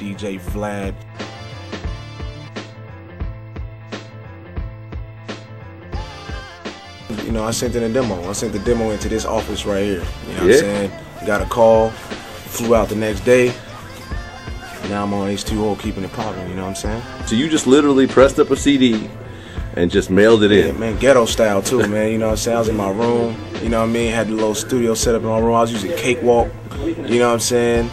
DJ Vlad. You know, I sent in a demo. I sent the demo into this office right here. You know what I'm saying? Got a call, flew out the next day. Now I'm on H2O keeping it popping, you know what I'm saying? So you just literally pressed up a CD and just mailed it in? Man, ghetto style too, man, you know what I'm saying? I was in my room, you know what I mean? Had the little studio set up in my room. I was using Cakewalk, you know what I'm saying?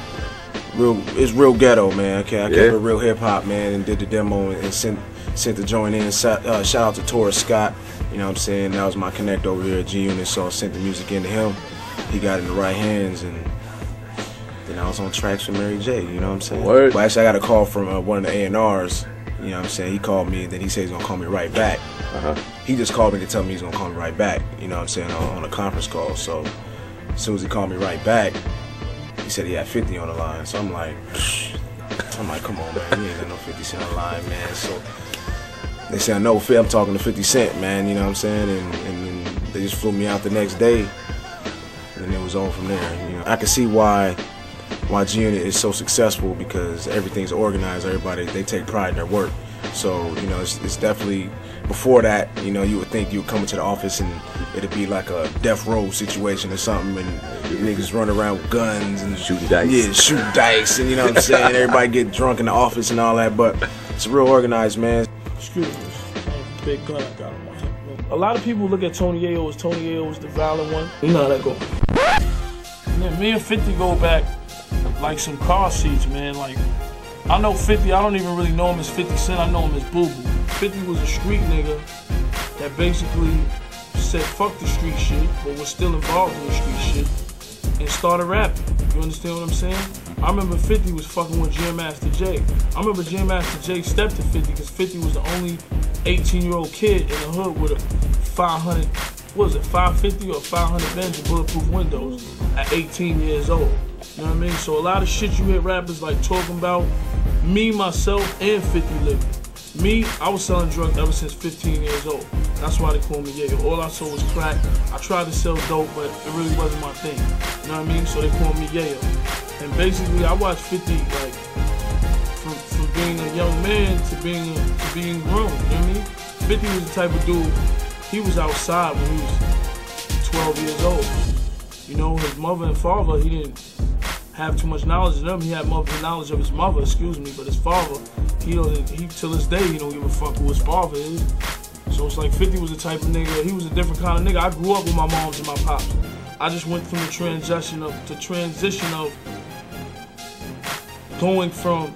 It's real ghetto, man. Okay, I kept it real hip hop, man, and did the demo and sent the joint in. Shout out to Taurus Scott, you know what I'm saying? That was my connect over here at G-Unit, so I sent the music in to him. He got it in the right hands, and then I was on tracks with Mary J, you know what I'm saying? Word. Well, actually, I got a call from one of the A&Rs, you know what I'm saying? He called me, and then he said he's gonna call me right back. He just called me to tell me he's gonna call me right back, you know what I'm saying, on a conference call. So as soon as he called me right back, he said he had 50 on the line. So I'm like, come on, man, you ain't got no 50 Cent on the line, man. So they said, no, I'm talking to 50 Cent, man, you know what I'm saying? And they just flew me out the next day, and it was on from there. You know, I can see why G-Unit is so successful, because everything's organized. Everybody, they take pride in their work. So, you know, it's definitely, before that, you know, you would think you would come into the office and it'd be like a death row situation or something, and niggas run around with guns and shooting dice. Yeah, shoot dice, and you know what I'm saying? Everybody get drunk in the office and all that, but it's real organized, man. Excuse me, big gun I got on my head. A lot of people look at Tony Yayo as the violent one. You know how that go. Man, me and 50 go back like some car seats, man. Like, I know 50, I don't even really know him as 50 Cent, I know him as Boo Boo. 50 was a street nigga that basically said fuck the street shit, but was still involved in the street shit, and started rapping. You understand what I'm saying? I remember 50 was fucking with Jam Master Jay. I remember Jam Master Jay stepped to 50 because 50 was the only 18-year-old kid in the hood with a 500, what was it, 550 or 500 Benz with bulletproof windows at 18 years old. You know what I mean? So a lot of shit you hear rappers like talking about, me, myself, and 50 living. Me, I was selling drugs ever since 15 years old. That's why they call me Yayo. All I sold was crack. I tried to sell dope, but it really wasn't my thing. You know what I mean? So they call me Yayo. And basically, I watched 50 like from being a young man to being grown. You know what I mean? 50 was the type of dude. He was outside when he was 12 years old. You know, his mother and father, he didn't have too much knowledge of them. He had knowledge of his mother, excuse me, but his father, he till this day, he don't give a fuck who his father is. So it's like 50 was the type of nigga, he was a different kind of nigga. I grew up with my moms and my pops. I just went from the transition of going from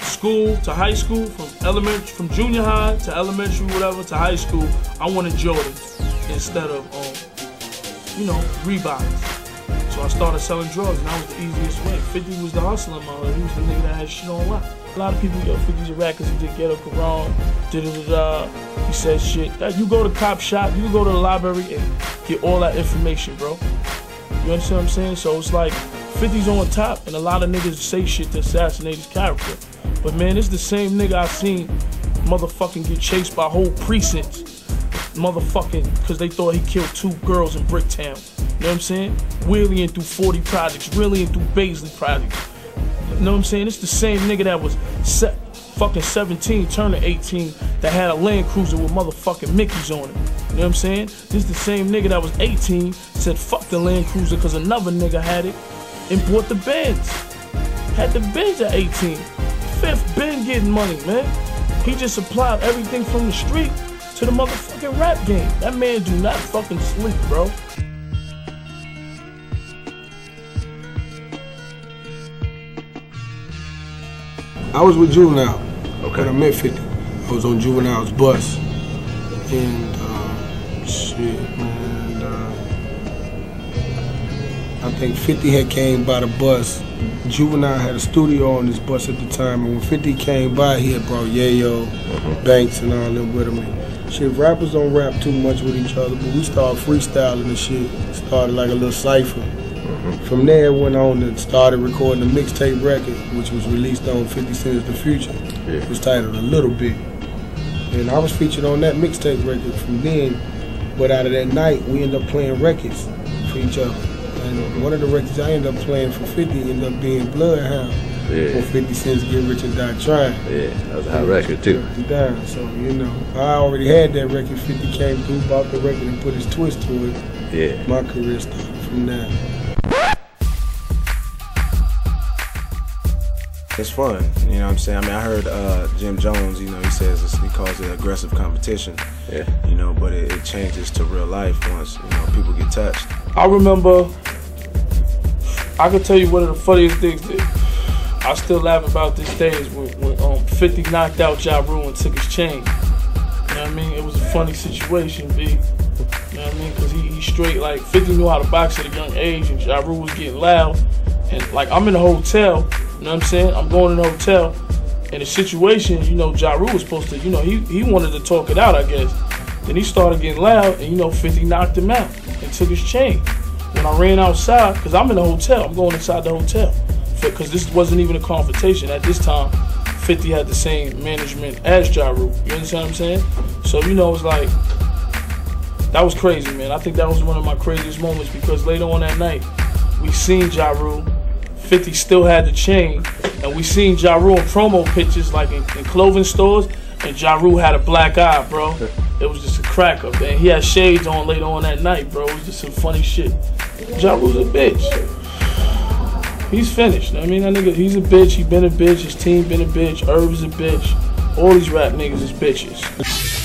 school to high school, from junior high to elementary, whatever, to high school. I wanted Jordans instead of, you know, Reeboks. So I started selling drugs, and that was the easiest way. 50 was the hustler, man. He was the nigga that had shit on lock. A lot of people, yo, 50's a rat because he did Ghetto Quran, he said shit. You go to cop shop, you can go to the library and get all that information, bro. You understand what I'm saying? So it's like 50's on top, and a lot of niggas say shit to assassinate his character. But man, it's the same nigga I seen motherfucking get chased by whole precincts. Motherfucking, because they thought he killed 2 girls in Bricktown. You know what I'm saying? Wheeling through 40 projects, really through Baisley projects. You know what I'm saying? It's the same nigga that was fucking 17, turning 18, that had a Land Cruiser with motherfucking Mickeys on it. You know what I'm saying? This is the same nigga that was 18, said fuck the Land Cruiser because another nigga had it, and bought the Benz. Had the Benz at 18. Fifth been getting money, man. He just applied everything from the street to the motherfucking rap game. That man do not fucking sleep, bro. I was with Juvenile, Okay. but I met 50. I was on Juvenile's bus, and I think 50 had came by the bus. Juvenile had a studio on this bus at the time, and when 50 came by, he had brought Yayo, Banks, and all them with him. And shit, rappers don't rap too much with each other, but we started freestyling and shit. Started like a little cipher. From there, it went on and started recording a mixtape record, which was released on 50 Cent's The Future. It was titled A Little Bit. And I was featured on that mixtape record from then, but out of that night, we ended up playing records for each other. And one of the records I ended up playing for 50 ended up being Bloodhound. For 50 Cent's Get Rich or Die Trying. Yeah, that was a hot record too. Down. So, you know, I already had that record. 50 came through, bought the record and put his twist to it. Yeah. My career started from there. It's fun, you know what I'm saying? I mean, I heard Jim Jones, you know, he says he calls it aggressive competition. Yeah. You know, but it changes to real life once, you know, people get touched. I remember, I could tell you one of the funniest things that I still laugh about this day is when 50 knocked out Ja Rule and took his chain. You know what I mean? It was a funny situation, B. You know what I mean? Because he straight, like, 50 knew how to box at a young age, and Ja Rule was getting loud. And, like, I'm in a hotel, you know what I'm saying? I'm going in the hotel, and the situation, you know, Ja Rule was supposed to, you know, he wanted to talk it out, I guess. Then he started getting loud, and, you know, 50 knocked him out and took his chain. When I ran outside, because I'm in the hotel, I'm going inside the hotel, because this wasn't even a confrontation. At this time, 50 had the same management as Ja Rule. You understand what I'm saying? So, you know, it's like, that was crazy, man. I think that was one of my craziest moments, because later on that night, we seen Ja Rule. 50 still had the chain, and we seen Ja Rule in promo pictures, like in clothing stores, and Ja Rule had a black eye, bro. It was just a cracker, man. He had shades on later on that night, bro. It was just some funny shit. Ja Rule's a bitch. He's finished. I mean, that nigga, he's a bitch. He been a bitch. His team been a bitch. Irv is a bitch. All these rap niggas is bitches.